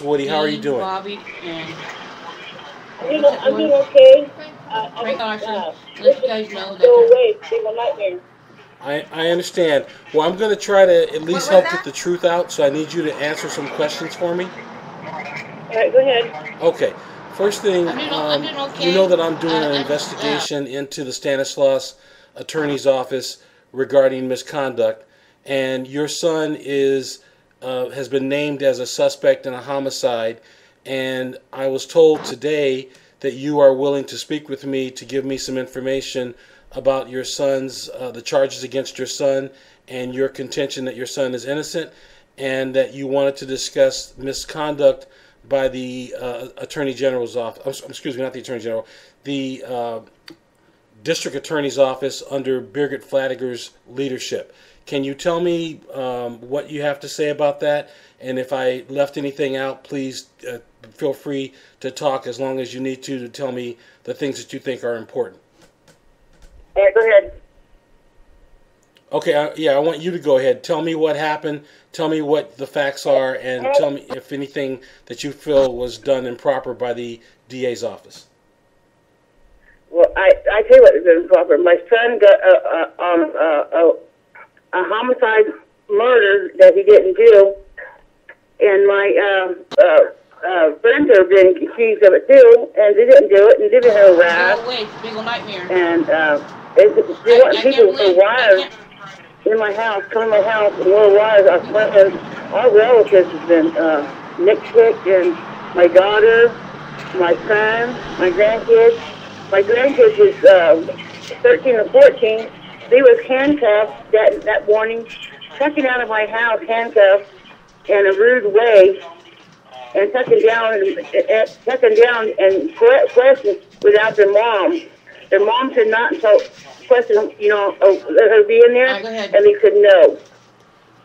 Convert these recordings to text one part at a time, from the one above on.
Woody, how are you Me, doing? Bobby, and I'm was doing okay. I Frank just Carson. Let you listen guys know that go they're. away. They were nightmares. I understand. Well, I'm going to try to at What least was help get that? the truth out, so I need you to answer some questions for me. All right, go ahead. Okay. First thing, I'm doing you know okay. that I'm doing an investigation into the Stanislaus Attorney's Office regarding misconduct, and your son is has been named as a suspect in a homicide, and I was told today that you are willing to speak with me to give me some information about your son's the charges against your son and your contention that your son is innocent, and that you wanted to discuss misconduct by the Attorney General's office. Excuse me, not the Attorney General, the District Attorney's office under Birgit Fladiger's leadership. Can you tell me what you have to say about that? And if I left anything out, please feel free to talk as long as you need to tell me the things that you think are important. All right, go ahead. Okay, yeah, I want you to go ahead. Tell me what happened. Tell me what the facts are, and tell me if anything that you feel was done improper by the DA's office. Well, I tell you what is improper. My son got a homicide murder that he didn't do, and my friends have been accused of it too, and they didn't do it, and they've been Go harassed, away. It's a big old nightmare. and they want I can't people for believe. I wires can't. in my house, come in my house, and more wires. Our friends, our relatives have been nitpicked, and my daughter, my son, my grandkids. My grandkids was 13 or 14. They was handcuffed that morning, checking out of my house, handcuffed in a rude way, and tucking down and questioned without their mom. Their mom said not until question, let her be in there, Go ahead. and they said no.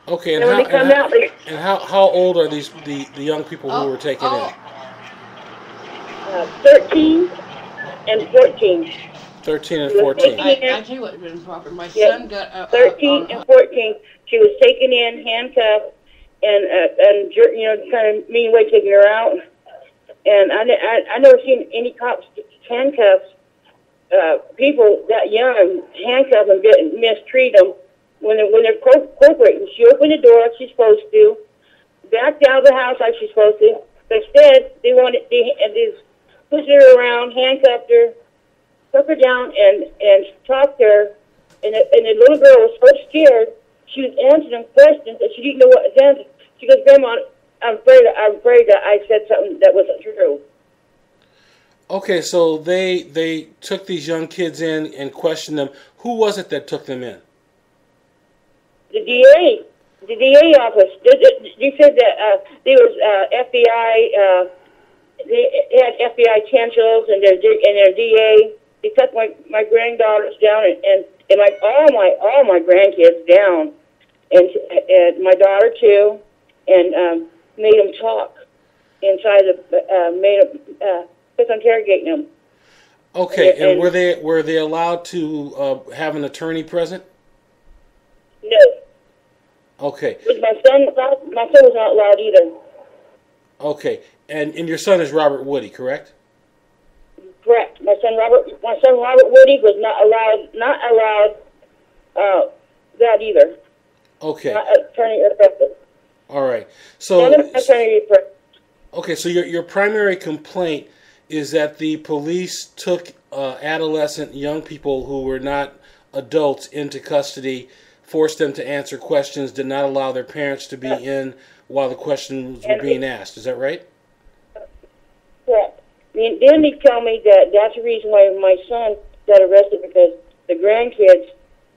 Okay, And when they come out, they and how old are the young people who Oh, were taken in? oh. 13 and 14. 13 and She was 14. taken in. I tell you what was improper. My Yes, son got 13 and 14. She was taken in, handcuffed, and kind of mean way taking her out. And I never seen any cops handcuffs people that young, handcuff them, mistreat them when they're cooperating. She opened the door like she's supposed to, backed out of the house like she's supposed to. But instead, they pushed her around, handcuffed her, took her down, and talked to her. And the little girl was so scared, she was answering them questions, and she didn't know what to answer. She goes, "Grandma, I'm afraid that I said something that wasn't true." Okay, so they took these young kids in and questioned them. Who was it that took them in? The DA office. They said that there was FBI. They had FBI potentials and their DA. They took my granddaughters down and all my grandkids down, and my daughter too, and made them talk inside made them kept interrogating them. Okay, and were they allowed to have an attorney present? No. Okay. But my son was not allowed either. Okay, and your son is Robert Woody, correct? Correct. My son Robert Woody was not allowed that either. Okay. Not attorney effective. All right. So. Attorney effective. Okay, so your primary complaint is that the police took adolescent young people who were not adults into custody, forced them to answer questions, did not allow their parents to be in while the questions were being asked. Is that right? Correct. Then they tell me that that's the reason why my son got arrested, because the grandkids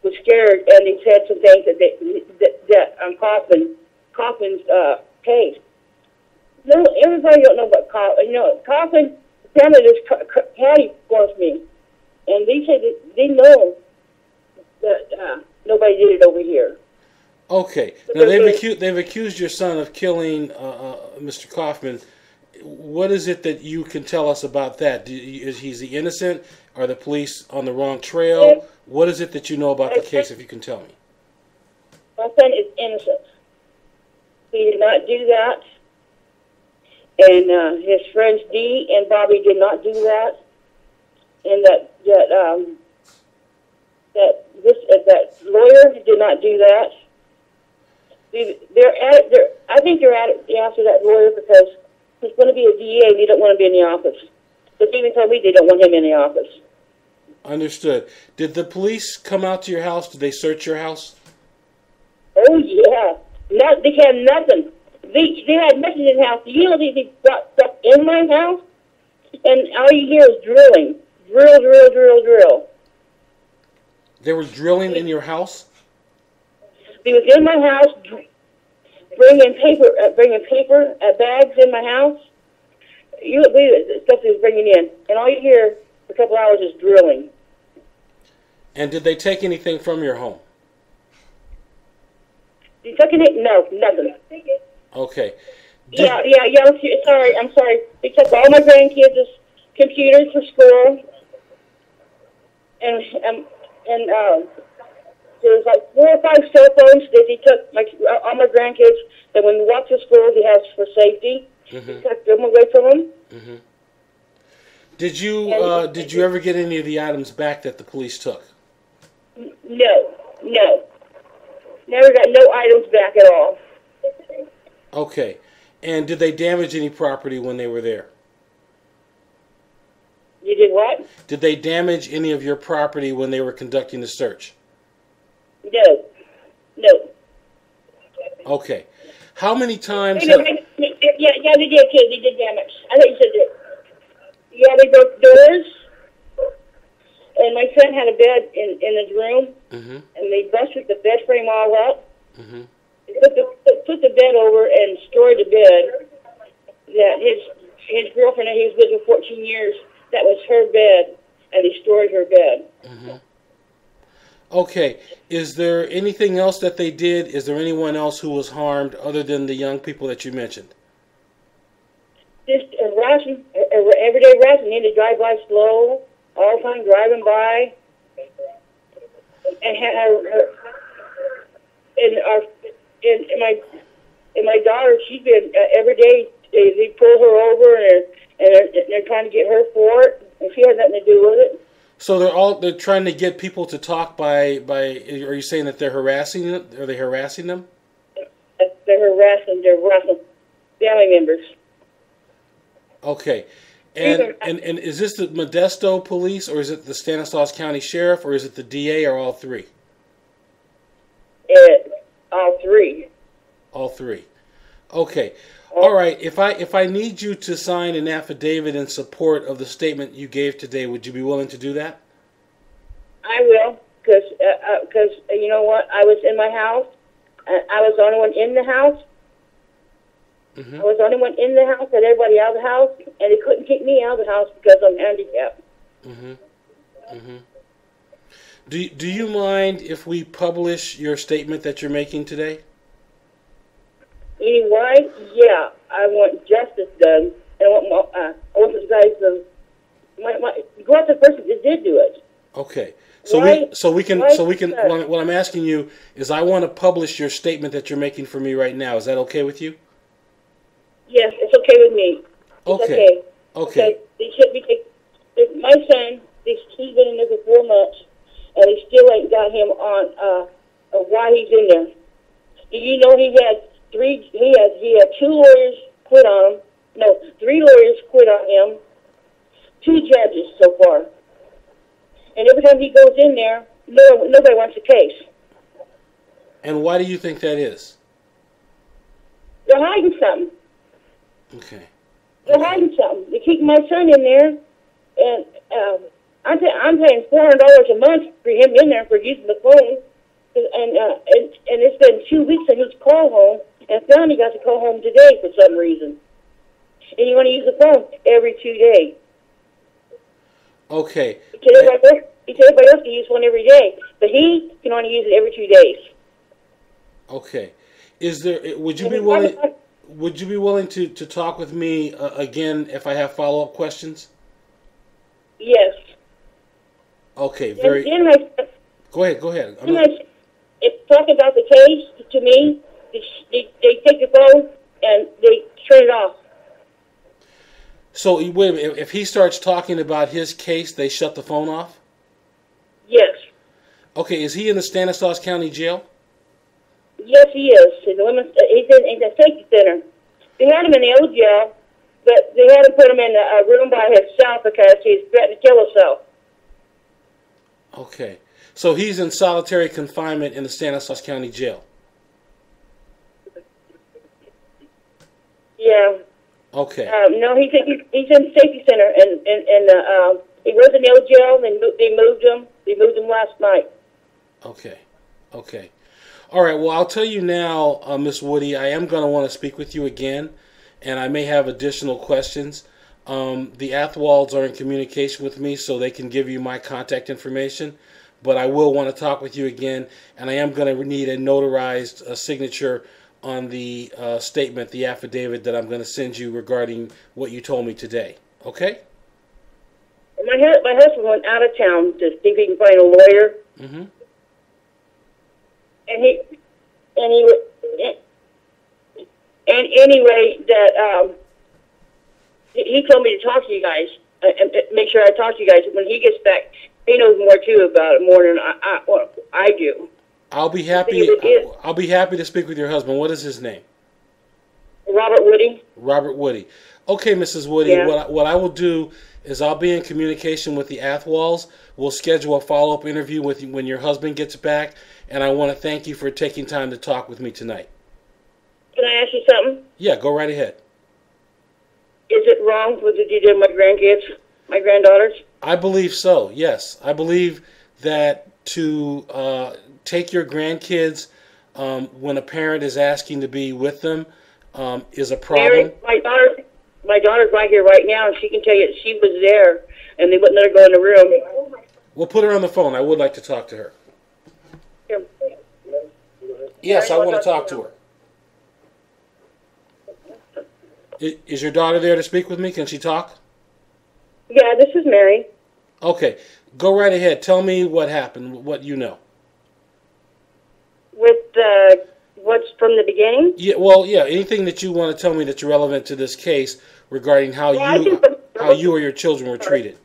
were scared and they said some things that Coffin's case. No, everybody don't know about Coffin. Coffin family just Patty forced me, and they said that they know that nobody did it over here. Okay. Now they've accused your son of killing Mr. Kaufman. What is it that you can tell us about that? Is he innocent? Are the police on the wrong trail? What is it that you know about the case, if you can tell me? My son is innocent. He did not do that. and his friends Dee and Bobby did not do that, and that lawyer did not do that. I think they're at it after that lawyer because he's going to be a DA and they don't want to be in the office. But they even told me they don't want him in the office. Understood. Did the police come out to your house? Did they search your house? Oh yeah, they had nothing. They had nothing in the house. You know they got stuff in my house, and all you hear is drilling, drill. They were drilling in your house? They was in my house, bringing paper bags in my house. You would believe it, the stuff they was bringing in, and all you hear for a couple hours is drilling. And did they take anything from your home? You took it? No, nothing. Okay. Yeah. I'm sorry. They took all my grandkids' computers for school, and there was like 4 or 5 cell phones that they took all my grandkids. That when we walked to school, they had for safety. Mm-hmm. They took them away from them. Mm-hmm. Did you ever get any of the items back that the police took? No. Never got no items back at all. Okay. And did they damage any property when they were there? You did what? Did they damage any of your property when they were conducting the search? No. Okay. How many times? Yeah, they did too. They did damage. I think you said that. Yeah, they broke doors. And my son had a bed in his room, mm-hmm. and they busted the bed frame all up. Mm-hmm. They put the bed over and destroyed the bed. That his girlfriend that he was with for 14 years, that was her bed, and they destroyed her bed. Mm-hmm. Okay. Is there anything else that they did? Is there anyone else who was harmed other than the young people that you mentioned? Just harassing, everyday harassing. They had to drive by slow, all the time driving by, and my daughter, she's been every day. They pull her over and they're trying to get her for it, and she has nothing to do with it. So they're trying to get people to talk by. Are you saying that they're harassing them? Are they harassing them? They're harassing family members. Okay. And is this the Modesto police, or is it the Stanislaus County Sheriff, or is it the DA, or all three? All three. All three. Okay. All right. If I need you to sign an affidavit in support of the statement you gave today, would you be willing to do that? I will, because you know what? I was in my house. I was the only one in the house. Mm-hmm. I was the only one in the house, had everybody out of the house, and they couldn't kick me out of the house because I'm handicapped. Mm-hmm. Mm-hmm. Do you mind if we publish your statement that you're making today? Anyway, yeah, I want justice done, and I want those guys to go after the person that did do it. Okay. What I'm asking you is, I want to publish your statement that you're making for me right now. Is that okay with you? Yes, it's okay with me. It's okay. They should be taking my son. He's been in there for 4 months, and they still ain't got him on why he's in there. Did you know he had 2 lawyers quit on him? No, 3 lawyers quit on him. 2 judges so far. And every time he goes in there, nobody wants a case. And why do you think that is? They're hiding something. Okay. They're hiding something. They keep my son in there, and I'm paying $400 a month for him in there for using the phone. And it's been 2 weeks since he's called home, and finally got to call home today for some reason. And you want to use the phone every 2 days. Okay. He said everybody else can use one every day, but he can only use it every 2 days. Okay. Would you be willing to talk with me again if I have follow-up questions? Yes. Okay. Go ahead. Talk about the case to me. They take the phone and they turn it off. So wait a minute, if he starts talking about his case, they shut the phone off? Yes. Okay, is he in the Stanislaus County Jail? Yes, he is. He's in the safety center. They had him in the old jail, but they had to put him in a room by himself because he's threatened to kill himself. Okay. So he's in solitary confinement in the Stanislaus County Jail? Yeah. Okay. No, he's in the safety center, and he was in the old jail, and they moved him. They moved him last night. Okay. Okay. All right. Well, I'll tell you now, Miss Woody, I am going to want to speak with you again, and I may have additional questions. The Athwalds are in communication with me, so they can give you my contact information. But I will want to talk with you again, and I am going to need a notarized signature on the statement, the affidavit that I'm going to send you regarding what you told me today. Okay? My husband went out of town to see if he can find a lawyer. Mm-hmm. And anyway, that he told me to talk to you guys and make sure I talk to you guys. When he gets back, he knows more too about it, more than I do. I'll be happy. I'll be happy to speak with your husband. What is his name? Robert Woody. Robert Woody. Okay, Mrs. Woody. Yeah. What I will do is I'll be in communication with the Athwalds. We'll schedule a follow-up interview with you when your husband gets back, and I want to thank you for taking time to talk with me tonight. Can I ask you something? Yeah, go right ahead. Is it wrong what you did with my grandkids, my granddaughters? I believe so, yes. I believe that to take your grandkids when a parent is asking to be with them is a problem. Mary, my daughter's right here right now, and she can tell you she was there, and they wouldn't let her go in the room. We'll put her on the phone. I would like to talk to her. Here. Yes, I want to talk to her. Is your daughter there to speak with me? Can she talk? Yeah, this is Mary. Okay, go right ahead. Tell me what happened, what you know. With what's from the beginning? Yeah, well, yeah, anything that you want to tell me that's relevant to this case regarding how you or your children were treated.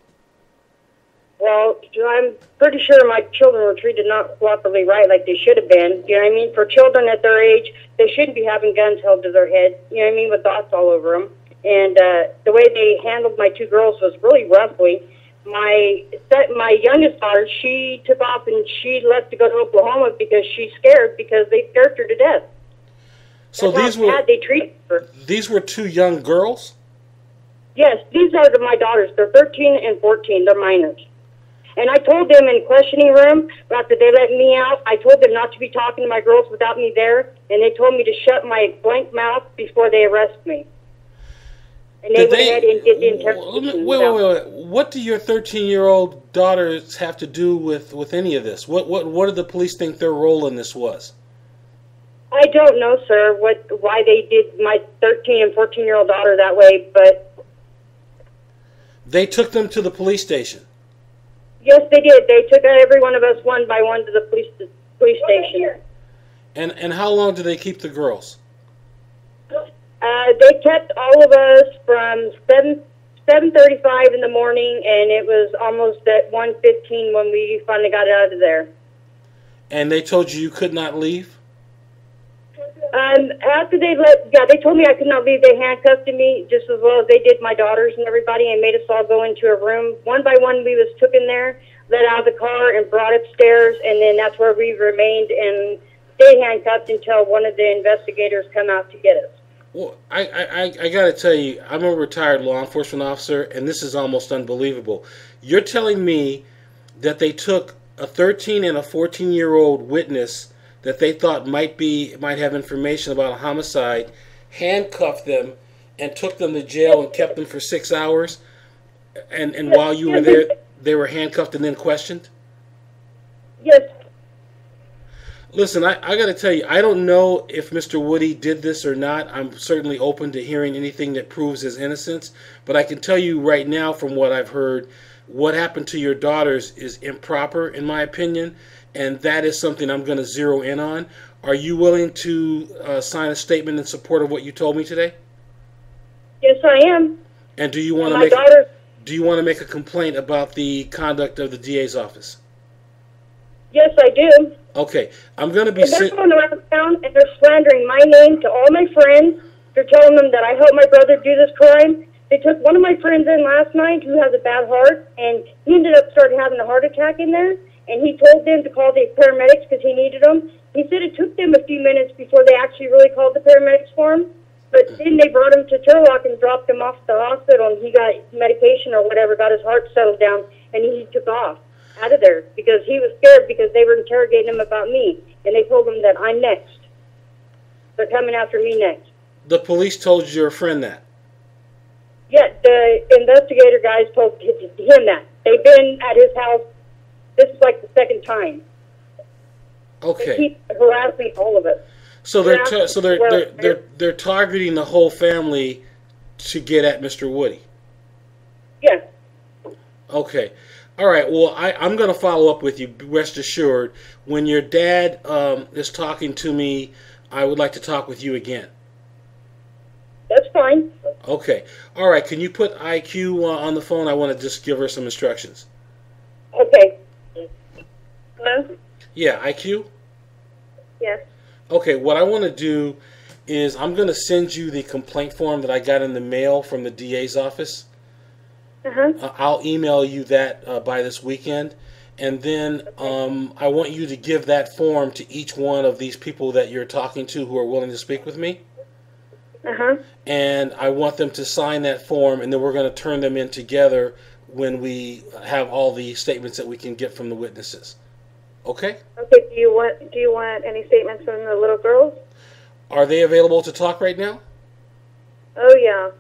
Well, I'm pretty sure my children were treated not properly right like they should have been. You know what I mean? For children at their age, they shouldn't be having guns held to their head, you know what I mean, with dots all over them. And the way they handled my two girls was really roughly. My youngest daughter, she took off and she left to go to Oklahoma because she's scared because they scared her to death. So That's how bad they treated her. These were two young girls? Yes, these are my daughters. They're 13 and 14. They're minors. And I told them in questioning room, after they let me out, I told them not to be talking to my girls without me there, and they told me to shut my blank mouth before they arrest me. And they went ahead and did the interrogation. Wait. What do your 13-year-old daughters have to do with any of this? What did the police think their role in this was? I don't know, sir, why they did my 13 and 14-year-old daughter that way, but... They took them to the police station? Yes, they did. They took every one of us one by one to the police station. And how long did they keep the girls? They kept all of us from 7:35 in the morning, and it was almost at 1:15 when we finally got out of there. And they told you could not leave? After they they told me I could not leave. They handcuffed me just as well as they did my daughters and everybody, and made us all go into a room. One by one, we was took in there, let out of the car, and brought upstairs, and then that's where we remained and stayed handcuffed until one of the investigators come out to get us. Well, I got to tell you, I'm a retired law enforcement officer, and this is almost unbelievable. You're telling me that they took a 13 and a 14-year-old witness that they thought might have information about a homicide, handcuffed them, and took them to jail and kept them for 6 hours, and while you were there, they were handcuffed and then questioned? Yes. Listen, I got to tell you, I don't know if Mr. Woody did this or not. I'm certainly open to hearing anything that proves his innocence, but I can tell you right now from what I've heard, what happened to your daughters is improper, in my opinion, and that is something I'm going to zero in on. Are you willing to sign a statement in support of what you told me today? Yes, I am. And do you want to My make daughter. a complaint about the conduct of the DA's office? Yes, I do. Okay, I'm going to be. And they're going around town and they're slandering my name to all my friends. They're telling them that I helped my brother do this crime. They took one of my friends in last night who has a bad heart, and he ended up starting having a heart attack in there. And he told them to call the paramedics because he needed them. He said it took them a few minutes before they actually really called the paramedics for him. But then they brought him to Turlock and dropped him off at the hospital, and he got medication or whatever, got his heart settled down, and he took off out of there because he was scared because they were interrogating him about me, and they told him that I'm next. They're coming after me next. The police told your friend that? Yeah, the investigator guys told him that. They've been at his house. This is like the second time. Okay. They keep harassing all of us. So they're targeting the whole family to get at Mr. Woody. Yeah. Okay. All right. Well, I'm going to follow up with you. Rest assured. When your dad is talking to me, I would like to talk with you again. That's fine. Okay. All right. Can you put IQ on the phone? I want to just give her some instructions. Okay. Hello? Yeah, IQ? Yes. Okay, what I want to do is I'm going to send you the complaint form that I got in the mail from the DA's office. Uh-huh. I'll email you that by this weekend. And then I want you to give that form to each one of these people that you're talking to who are willing to speak with me. Uh-huh. And I want them to sign that form, and then we're going to turn them in together when we have all the statements that we can get from the witnesses. Okay? Okay, do you want any statements from the little girls? Are they available to talk right now? Oh, yeah.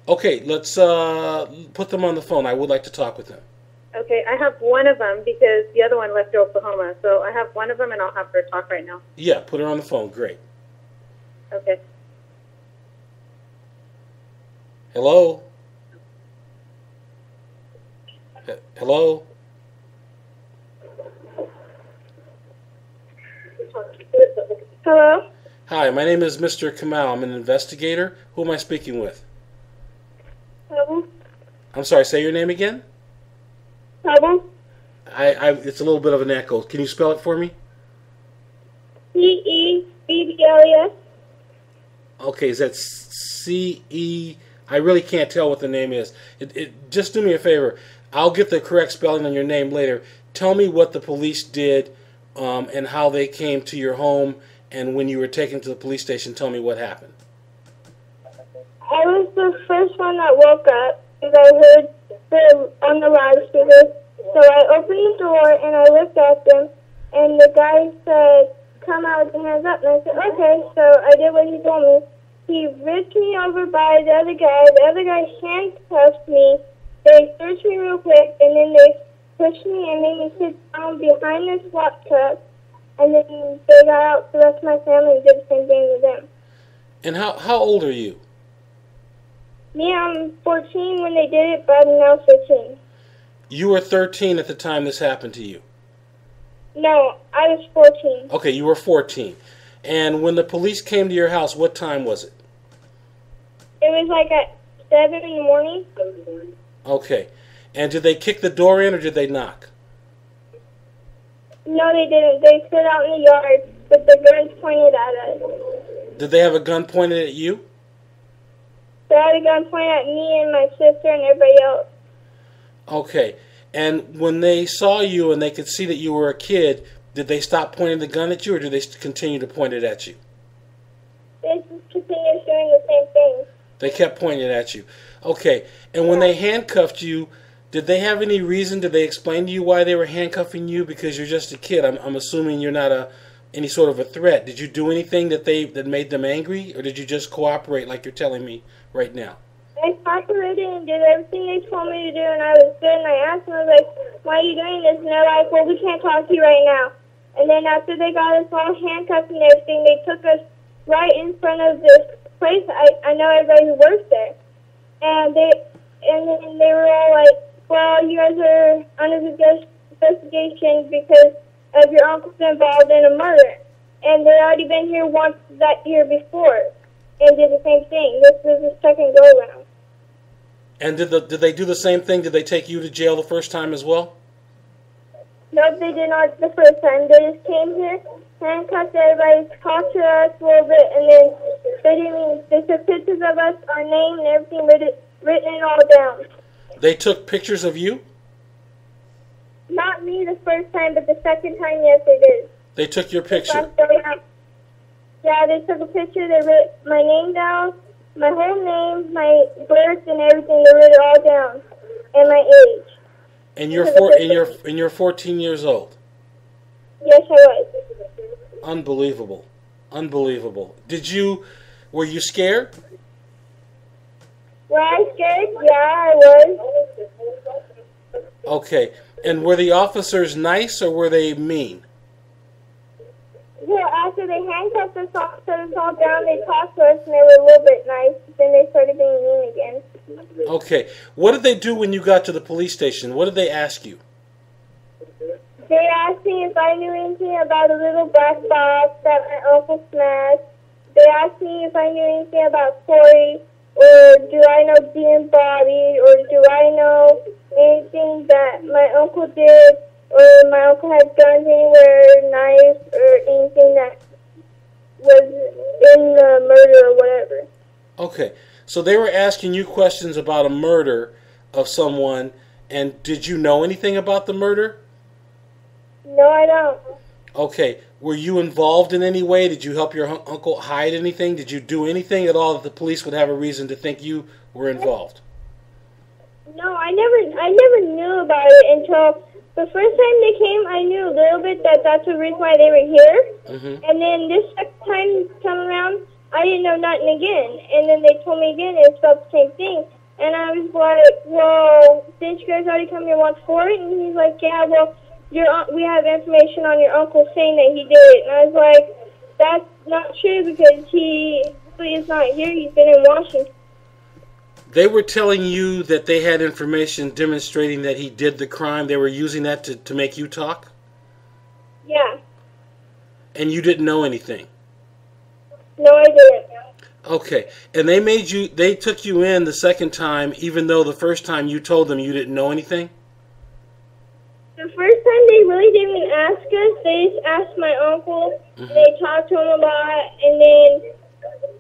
Okay, let's put them on the phone. I would like to talk with them. Okay, I have one of them because the other one left to Oklahoma. So I have one of them, and I'll have her talk right now. Yeah, put her on the phone. Great. Okay. Hello? Hello? Hello? Hi, my name is Mr. Kamal. I'm an investigator. Who am I speaking with? Hello? I'm sorry, say your name again? Hello? It's a little bit of an echo. Can you spell it for me? C-E-B-B-L-E-S. Okay, is that C-E... I really can't tell what the name is. Just do me a favor. I'll get the correct spelling on your name later. Tell me what the police did and how they came to your home, and when you were taken to the police station, tell me what happened. I was the first one that woke up because I heard them on the loudspeaker. So I opened the door and I looked at them, and the guy said, "Come out with your hands up." And I said, "Okay." So I did what he told me. He ripped me over by the other guy. The other guy handcuffed me. They searched me real quick, and then they pushed me and made me sit down behind this laptop. And then they got out the rest of my family and did the same thing to them. And how old are you? Me, I'm 14 when they did it, but I'm now 15. You were 13 at the time this happened to you. No, I was 14. Okay, you were 14. And when the police came to your house, what time was it? It was like at 7 in the morning. Okay. And did they kick the door in or did they knock? No, they didn't. They stood out in the yard with the guns pointed at us. Did they have a gun pointed at you? They had a gun pointed at me and my sister and everybody else. Okay. And when they saw you and they could see that you were a kid, did they stop pointing the gun at you or did they continue to point it at you? They just continued doing the same thing. They kept pointing it at you. Okay. And when they handcuffed you, did they have any reason? Did they explain to you why they were handcuffing you? Because you're just a kid. I'm assuming you're not any sort of a threat. Did you do anything that made them angry, or did you just cooperate like you're telling me right now? I cooperated and did everything they told me to do, and I was good. And I asked them, I was like, "Why are you doing this?" And they're like, "Well, we can't talk to you right now." And then after they got us all handcuffed and everything, they took us right in front of this place. I know everybody who works there, and then they were all like, "Well, you guys are under investigation because of your uncle's involved in a murder." And they already been here once that year before and did the same thing. This was the second go-around. And did they do the same thing? Did they take you to jail the first time as well? No, they did not the first time. They just came here, handcuffed everybody, talked to us a little bit, and then they took pictures of us, our name and everything, written it all down. They took pictures of you? Not me the first time, but the second time, yes, they did. They took your picture? Yeah, they took a picture. They wrote my name down, my whole name, my birth, and everything. They wrote it all down, and my age. And you're 14 years old? Yes, I was. Unbelievable. Unbelievable. Were you scared? Were I scared? Yeah, I was. Okay. And were the officers nice or were they mean? Yeah, after they handcuffed us all, set us all down, they talked to us and they were a little bit nice. Then they started being mean again. Okay. What did they do when you got to the police station? What did they ask you? They asked me if I knew anything about a little black box that my uncle smashed. They asked me if I knew anything about Corey, or do I know Dean Bobby, or do I know anything that my uncle did, or my uncle had guns anywhere, knives, or anything that was in the murder or whatever. Okay. So they were asking you questions about a murder of someone, and did you know anything about the murder? No, I don't. Okay. Were you involved in any way? Did you help your uncle hide anything? Did you do anything at all that the police would have a reason to think you were involved? No, I never knew about it until the first time they came. I knew a little bit that that's the reason why they were here. Mm-hmm. And then this second time coming around, I didn't know nothing again. And then they told me again it's about the same thing. And I was like, well, didn't you guys already come here once for it? And he's like, yeah, well, we have information on your uncle saying that he did it. And I was like, that's not true because he is not here. He's been in Washington. They were telling you that they had information demonstrating that he did the crime. They were using that to make you talk? Yeah. And you didn't know anything? No, I didn't. Okay. And they took you in the second time, even though the first time you told them you didn't know anything? The first time they really didn't even ask us. They just asked my uncle. Mm-hmm. They talked to him a lot. And then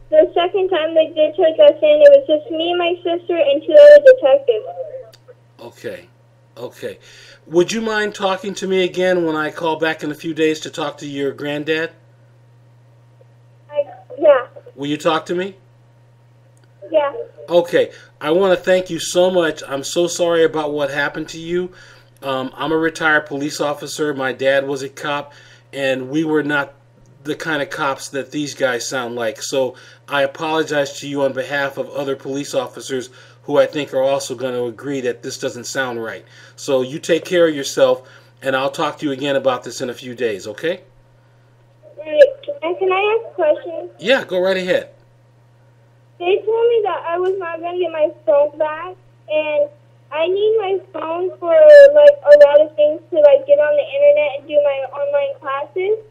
the second time they did take us in, it was just me, my sister, and 2 other detectives. Okay. Okay. Would you mind talking to me again when I call back in a few days to talk to your granddad? Yeah. Will you talk to me? Yeah. Okay. I want to thank you so much. I'm so sorry about what happened to you. I'm a retired police officer. My dad was a cop, and we were not the kind of cops that these guys sound like. So I apologize to you on behalf of other police officers who I think are also going to agree that this doesn't sound right. So you take care of yourself, and I'll talk to you again about this in a few days, okay? Right. And can I ask a question? Yeah, go right ahead. They told me that I was not going to get my phone back, and I need my phone for, like, a lot of things to, like, get on the internet and do my online classes.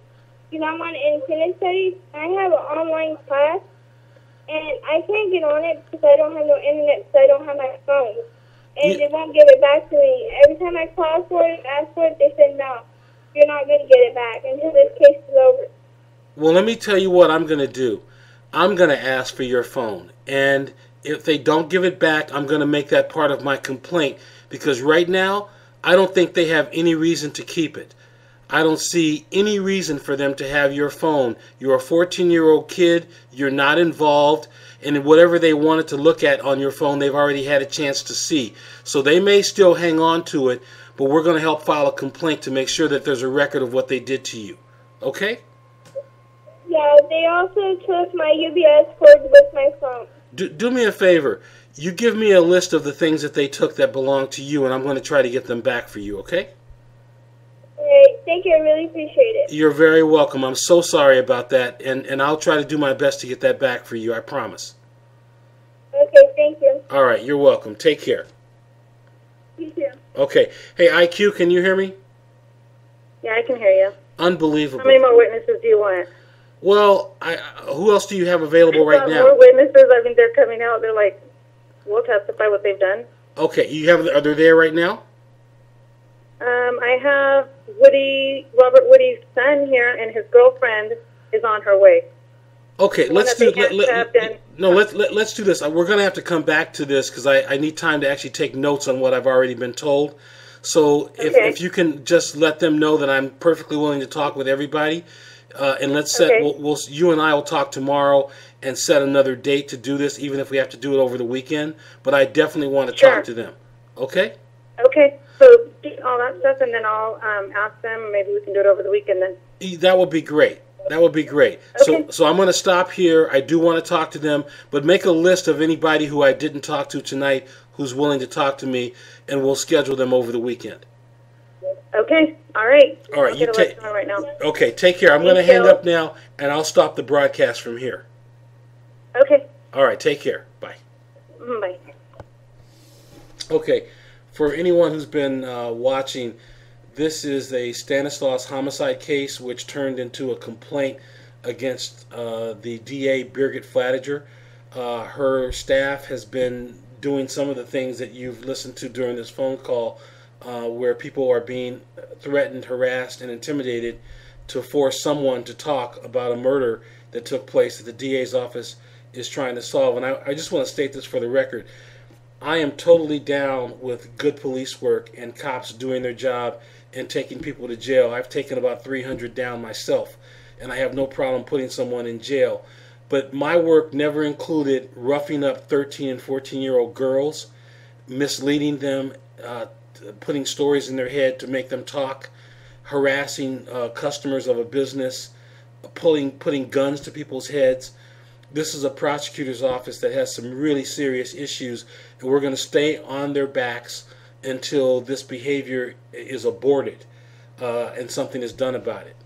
Because I'm on independent studies. I have an online class, and I can't get on it because I don't have no internet, so I don't have my phone. And they won't give it back to me. Every time I call for it, ask for it, they said, no, you're not going to get it back until this case is over. Well, let me tell you what I'm going to do. I'm going to ask for your phone. And if they don't give it back, I'm going to make that part of my complaint. Because right now, I don't think they have any reason to keep it. I don't see any reason for them to have your phone. You're a 14-year-old kid. You're not involved. And whatever they wanted to look at on your phone, they've already had a chance to see. So they may still hang on to it, but we're going to help file a complaint to make sure that there's a record of what they did to you. Okay? Yeah, they also took my UBS cord with my phone. Do me a favor. You give me a list of the things that they took that belong to you, and I'm going to try to get them back for you, okay? All right, thank you. I really appreciate it. You're very welcome. I'm so sorry about that, and I'll try to do my best to get that back for you, I promise. Okay, thank you. All right, you're welcome. Take care. You too. Okay. Hey, IQ, can you hear me? Yeah, I can hear you. Unbelievable. How many more witnesses do you want? Well, who else do you have available right now? More witnesses. I mean, they're coming out. They're like will testify what they've done. Okay, are they there right now? I have Robert Woody's son here, and his girlfriend is on her way. Okay, let's do this. We're going to have to come back to this because I need time to actually take notes on what I've already been told. So if you can just let them know that I'm perfectly willing to talk with everybody, and let's set. You and I will talk tomorrow and set another date to do this, even if we have to do it over the weekend. But I definitely want to talk to them. Okay. Okay. So do all that stuff, and then I'll ask them. Maybe we can do it over the weekend then. That would be great. That would be great. Okay. So I'm going to stop here. I do want to talk to them, but make a list of anybody who I didn't talk to tonight who's willing to talk to me, and we'll schedule them over the weekend. Okay. All right. All right. You take right now. Okay. Take care. I'm going to hang up now, and I'll stop the broadcast from here. Okay. All right. Take care. Bye. Bye. Okay. For anyone who's been watching, this is a Stanislaus homicide case which turned into a complaint against the DA, Birgit Flatiger. Her staff has been doing some of the things that you've listened to during this phone call, where people are being threatened, harassed, and intimidated to force someone to talk about a murder that took place that the DA's office is trying to solve. And I just want to state this for the record. I am totally down with good police work and cops doing their job and taking people to jail. I've taken about 300 down myself, and I have no problem putting someone in jail. But my work never included roughing up 13 and 14-year-old girls, misleading them, putting stories in their head to make them talk, harassing customers of a business, putting guns to people's heads. This is a prosecutor's office that has some really serious issues, and we're going to stay on their backs until this behavior is aborted and something is done about it.